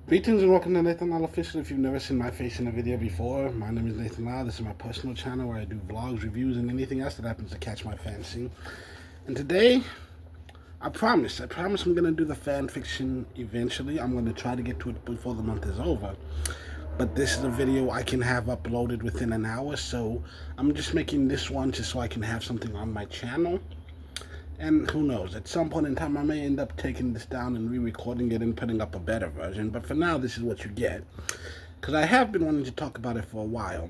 Greetings and welcome to Nathan Lau Official. If you've never seen my face in a video before, my name is Nathan Lau. This is my personal channel where I do vlogs, reviews, and anything else that happens to catch my fancy. And today, I promise I'm going to do the fan fiction eventually. I'm going to try to get to it before the month is over. But this is a video I can have uploaded within an hour, so I'm just making this one just so I can have something on my channel. And who knows, at some point in time I may end up taking this down and re-recording it and putting up a better version. But for now, this is what you get. Because I have been wanting to talk about it for a while.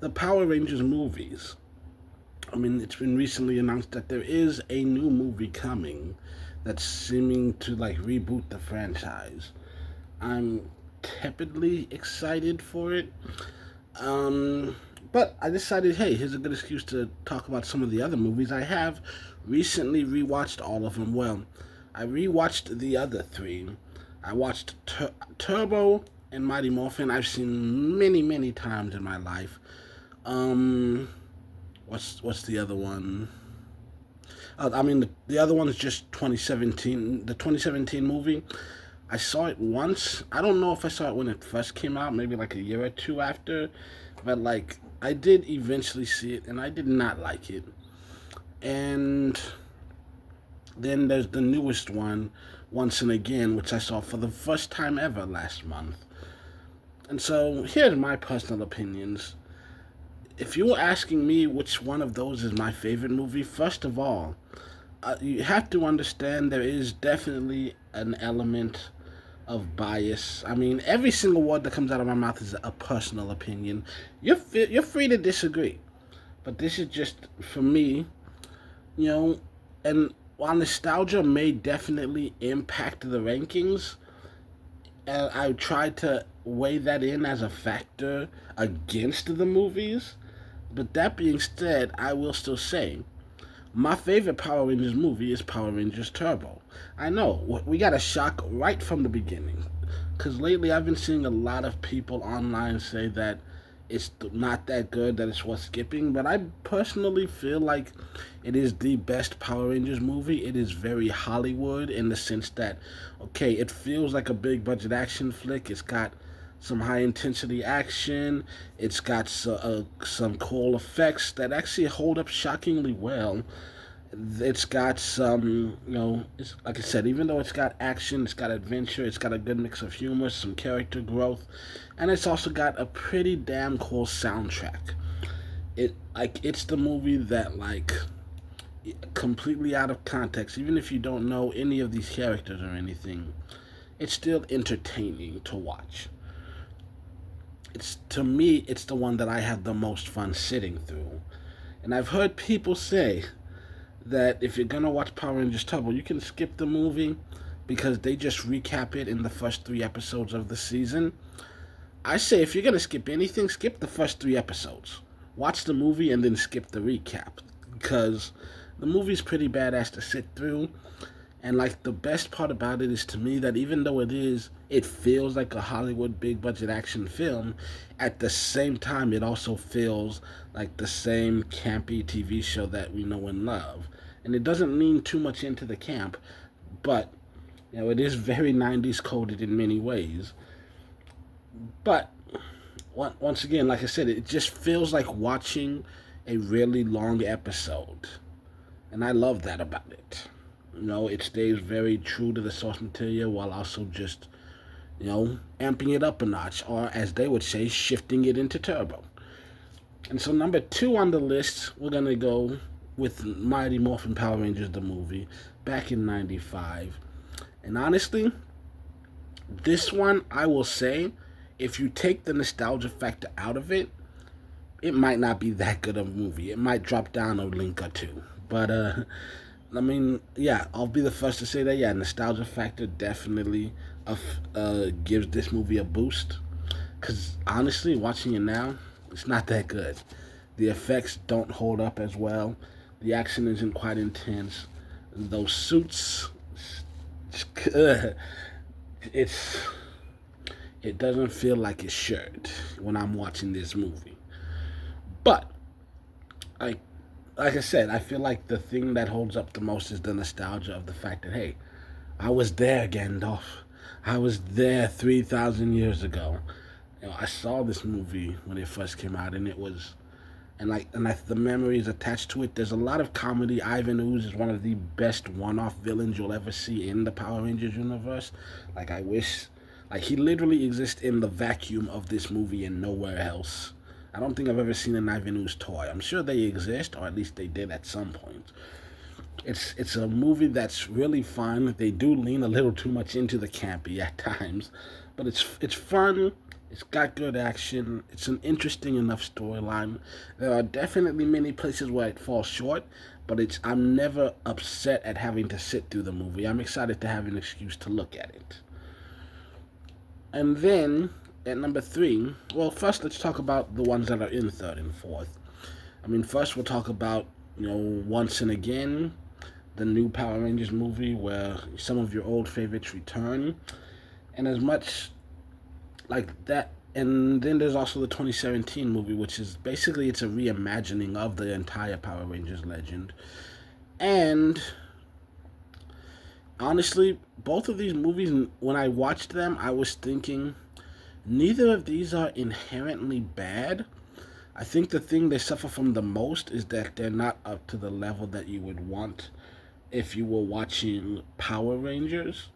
The Power Rangers movies. I mean, it's been recently announced that there is a new movie coming that's seeming to like reboot the franchise. I'm tepidly excited for it. But I decided, hey, here's a good excuse to talk about some of the other movies. I have recently rewatched all of them. Well, I rewatched the other three. I watched Turbo and Mighty Morphin. I've seen many times in my life. What's the other one? The other one is just 2017. The 2017 movie. I saw it once. I don't know if I saw it when it first came out, maybe like a year or two after. But like, I did eventually see it, and I did not like it. And then there's the newest one, Once and Again, which I saw for the first time ever last month. And so here's my personal opinions. If you were asking me which one of those is my favorite movie, first of all, you have to understand there is definitely an element of bias. I mean, every single word that comes out of my mouth is a personal opinion. You're free to disagree, but this is just for me, you know. And while nostalgia may definitely impact the rankings, and I tried to weigh that in as a factor against the movies. But that being said, I will still say my favorite Power Rangers movie is Power Rangers Turbo. I know, we got a shock right from the beginning. Because lately I've been seeing a lot of people online say that it's not that good, that it's worth skipping. But I personally feel like it is the best Power Rangers movie. It is very Hollywood in the sense that, okay, it feels like a big budget action flick. It's got some high intensity action. It's got some cool effects that actually hold up shockingly well. It's got some, it's, like I said, even though it's got action, it's got adventure, it's got a good mix of humor, some character growth, and it's also got a pretty damn cool soundtrack. It's the movie that, like, completely out of context, even if you don't know any of these characters or anything, it's still entertaining to watch. To me, it's the one that I have the most fun sitting through. And I've heard people say that if you're gonna watch Power Rangers Turbo, you can skip the movie because they just recap it in the first 3 episodes of the season. I say if you're gonna skip anything, skip the first 3 episodes. Watch the movie and then skip the recap, because the movie's pretty badass to sit through. And like, the best part about it is, to me, that even though it feels like a Hollywood big budget action film, at the same time it also feels like the same campy TV show that we know and love. And it doesn't lean too much into the camp, but it is very 90s coded in many ways. But once again, like I said, it just feels like watching a really long episode. And I love that about it. It stays very true to the source material while also just, amping it up a notch, or as they would say, shifting it into turbo. And so number 2 on the list, we're going to go with Mighty Morphin Power Rangers, the movie, back in 95. And honestly, this one, I will say, if you take the nostalgia factor out of it, it might not be that good of a movie. It might drop down a link or two. But, I mean, yeah, I'll be the first to say that, yeah, nostalgia factor definitely gives this movie a boost. Because, honestly, watching it now, it's not that good. The effects don't hold up as well. The action isn't quite intense. Those suits, it doesn't feel like it should when I'm watching this movie. But, I like I said, I feel like the thing that holds up the most is the nostalgia of the fact that, hey, I was there, Gandalf. I was there 3,000 years ago. I saw this movie when it first came out, and it was the memories attached to it. There's a lot of comedy. Ivan Ooze is one of the best one-off villains you'll ever see in the Power Rangers universe. I wish, he literally exists in the vacuum of this movie and nowhere else. I don't think I've ever seen an Ivan Ooze toy. I'm sure they exist, or at least they did at some point. It's a movie that's really fun. They do lean a little too much into the campy at times, but it's fun. It's got good action. It's an interesting enough storyline. There are definitely many places where it falls short, but I'm never upset at having to sit through the movie. I'm excited to have an excuse to look at it. And then at number three, well, first let's talk about the ones that are in third and fourth. First we'll talk about Once and Again, the new Power Rangers movie where some of your old favorites return, and as much like that. And then there's also the 2017 movie, which is basically it's a reimagining of the entire Power Rangers legend. And honestly, both of these movies, when I watched them, I was thinking neither of these are inherently bad. I think the thing they suffer from the most is that they're not up to the level that you would want if you were watching Power Rangers.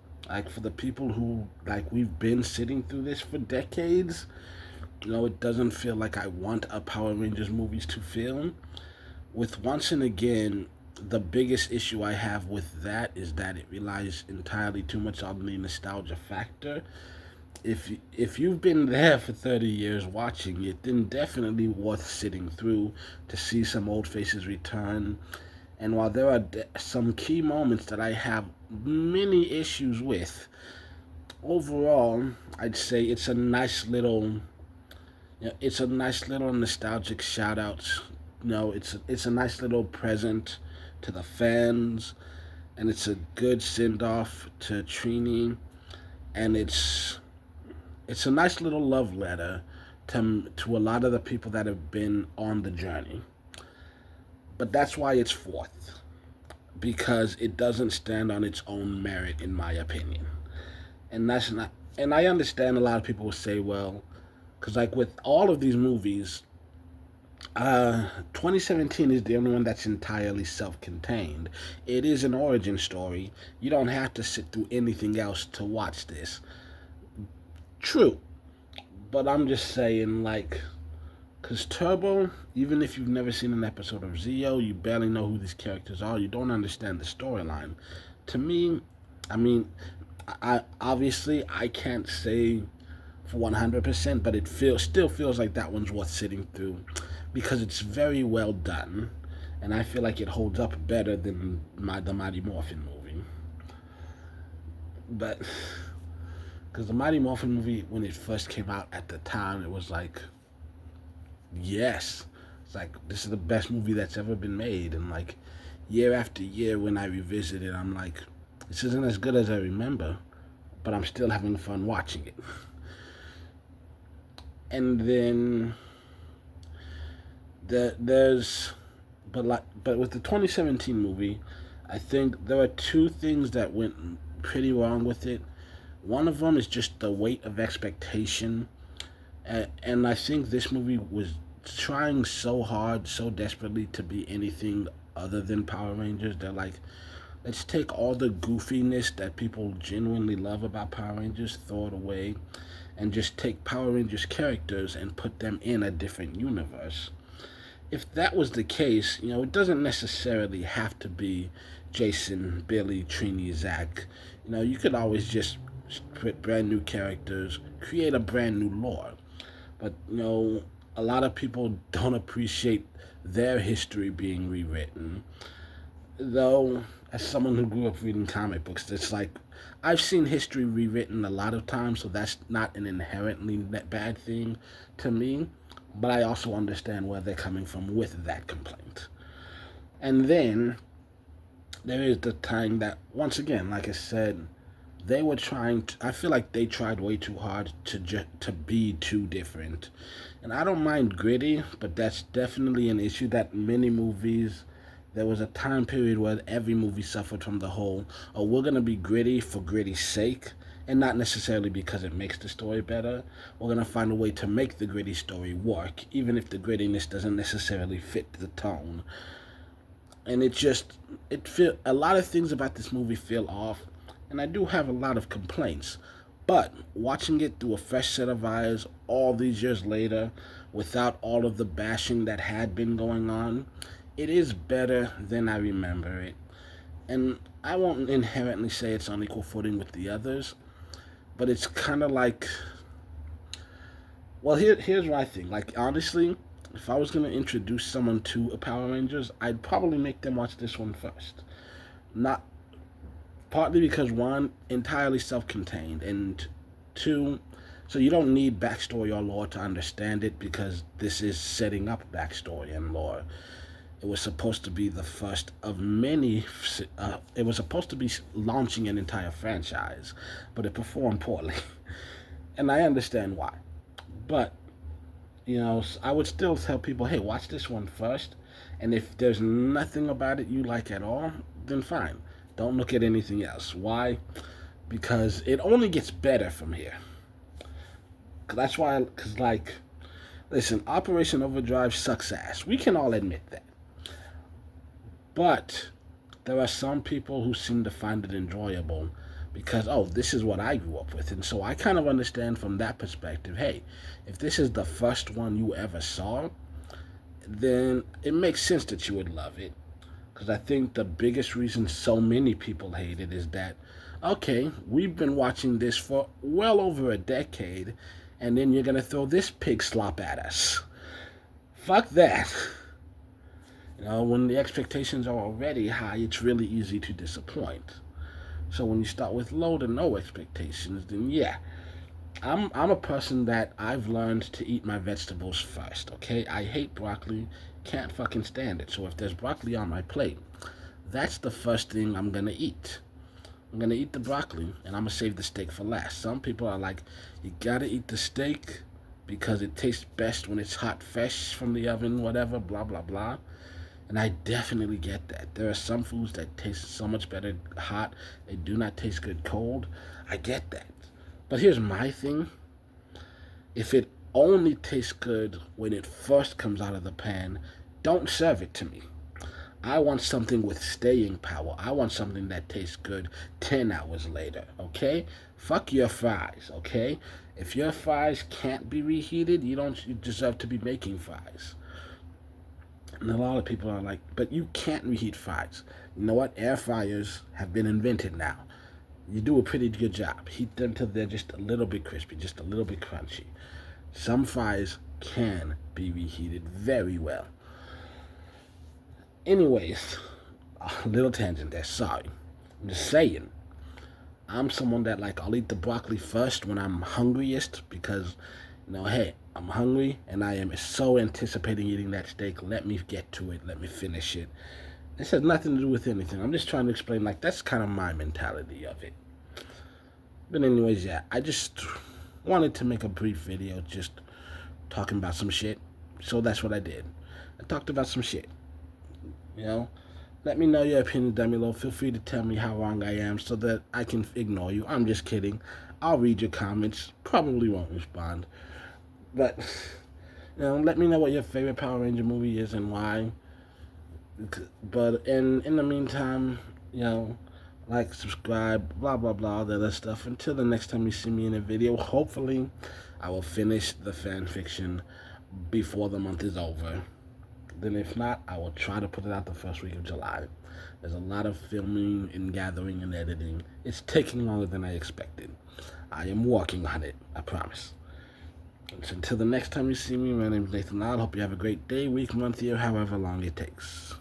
For the people who, we've been sitting through this for decades, it doesn't feel like I want a Power Rangers movies to feel. With Once and Again, the biggest issue I have with that is that it relies entirely too much on the nostalgia factor. If you've been there for 30 years watching it, then definitely worth sitting through to see some old faces return. And while there are some key moments that I have many issues with, overall, I'd say it's a nice little, nostalgic shout out. It's a nice little present to the fans, and it's a good send off to Trini, and it's a nice little love letter to a lot of the people that have been on the journey. But that's why it's fourth, because it doesn't stand on its own merit, in my opinion. And that's not. And I understand a lot of people will say, well, because with all of these movies, 2017 is the only one that's entirely self-contained. It is an origin story. You don't have to sit through anything else to watch this. True, but I'm just saying, because Turbo, even if you've never seen an episode of Zeo, you barely know who these characters are, you don't understand the storyline. To me, I obviously I can't say for 100%, but it still feels like that one's worth sitting through because it's very well done, and I feel like it holds up better than the Mighty Morphin movie. But because the Mighty Morphin movie, when it first came out at the time, it was like, yes, it's like this is the best movie that's ever been made, and year after year when I revisit it, I'm like, this isn't as good as I remember, but I'm still having fun watching it. And then there's but with the 2017 movie, I think there are two things that went pretty wrong with it. One of them is just the weight of expectation, and I think this movie was trying so hard, so desperately to be anything other than Power Rangers. They're like, let's take all the goofiness that people genuinely love about Power Rangers, throw it away, and just take Power Rangers characters and put them in a different universe. If that was the case, it doesn't necessarily have to be Jason, Billy, Trini, Zach. You could always just put brand new characters, create a brand new lore. But, a lot of people don't appreciate their history being rewritten. Though, as someone who grew up reading comic books, it's like I've seen history rewritten a lot of times, so that's not an inherently bad thing to me. But I also understand where they're coming from with that complaint. And then there is the time that, once again, like I said, they were trying to, I feel like they tried way too hard to be too different. And I don't mind gritty, but that's definitely an issue that many movies, there was a time period where every movie suffered from the whole, oh, we're going to be gritty for gritty's sake. and not necessarily because it makes the story better. We're gonna find a way to make the gritty story work, even if the grittiness doesn't necessarily fit the tone. And it feel a lot of things about this movie feel off, and I do have a lot of complaints. But watching it through a fresh set of eyes all these years later, without all of the bashing that had been going on, it is better than I remember it. And I won't inherently say it's on equal footing with the others, but it's kind of like, well, here's what I think. Like, honestly, if I was going to introduce someone to a Power Rangers, I'd probably make them watch this one first. Not partly because, one, entirely self-contained, and two, so you don't need backstory or lore to understand it, because this is setting up backstory and lore. It was supposed to be the first of many. It was supposed to be launching an entire franchise, but it performed poorly, and I understand why. But I would still tell people, hey, watch this one first, and if there's nothing about it you like at all, then fine. Don't look at anything else. Why? Because it only gets better from here. That's why, because, like, listen, Operation Overdrive sucks ass. We can all admit that. But there are some people who seem to find it enjoyable because, oh, this is what I grew up with. And so I kind of understand from that perspective, hey, if this is the first one you ever saw, then it makes sense that you would love it. Because I think the biggest reason so many people hate it is that, okay, we've been watching this for well over a decade, and then you're going to throw this pig slop at us. Fuck that. When the expectations are already high, it's really easy to disappoint. So when you start with low to no expectations, then yeah. I'm a person that I've learned to eat my vegetables first, okay? I hate broccoli, can't fucking stand it. So if there's broccoli on my plate, that's the first thing I'm gonna eat. I'm gonna eat the broccoli, and I'm gonna save the steak for last. Some people are like, you gotta eat the steak because it tastes best when it's hot, fresh from the oven, whatever, blah, blah, blah. And I definitely get that. There are some foods that taste so much better hot. They do not taste good cold. I get that. But here's my thing. If it only tastes good when it first comes out of the pan, don't serve it to me. I want something with staying power. I want something that tastes good 10 hours later, okay? Fuck your fries, okay? If your fries can't be reheated, you deserve to be making fries. And a lot of people are like, but you can't reheat fries. You know what? Air fryers have been invented now. You do a pretty good job. Heat them till they're just a little bit crispy, just a little bit crunchy. Some fries can be reheated very well. Anyways, a little tangent there, sorry. I'm just saying. I'm someone that, like, I'll eat the broccoli first when I'm hungriest because, hey, I'm hungry and I am so anticipating eating that steak. Let me get to it. Let me finish it. This has nothing to do with anything. I'm just trying to explain, like, that's kind of my mentality of it. But anyways, yeah, I just wanted to make a brief video just talking about some shit. So that's what I did. I talked about some shit. Let me know your opinion down below. Feel free to tell me how wrong I am so that I can ignore you. I'm just kidding. I'll read your comments. Probably won't respond. But, let me know what your favorite Power Ranger movie is and why. But in the meantime, like, subscribe, blah, blah, blah, all that other stuff. Until the next time you see me in a video, hopefully I will finish the fan fiction before the month is over. Then if not, I will try to put it out the first week of July. There's a lot of filming and gathering and editing. It's taking longer than I expected. I am working on it, I promise. So until the next time you see me, my name is Nathan Loud. Hope you have a great day, week, month, year, however long it takes.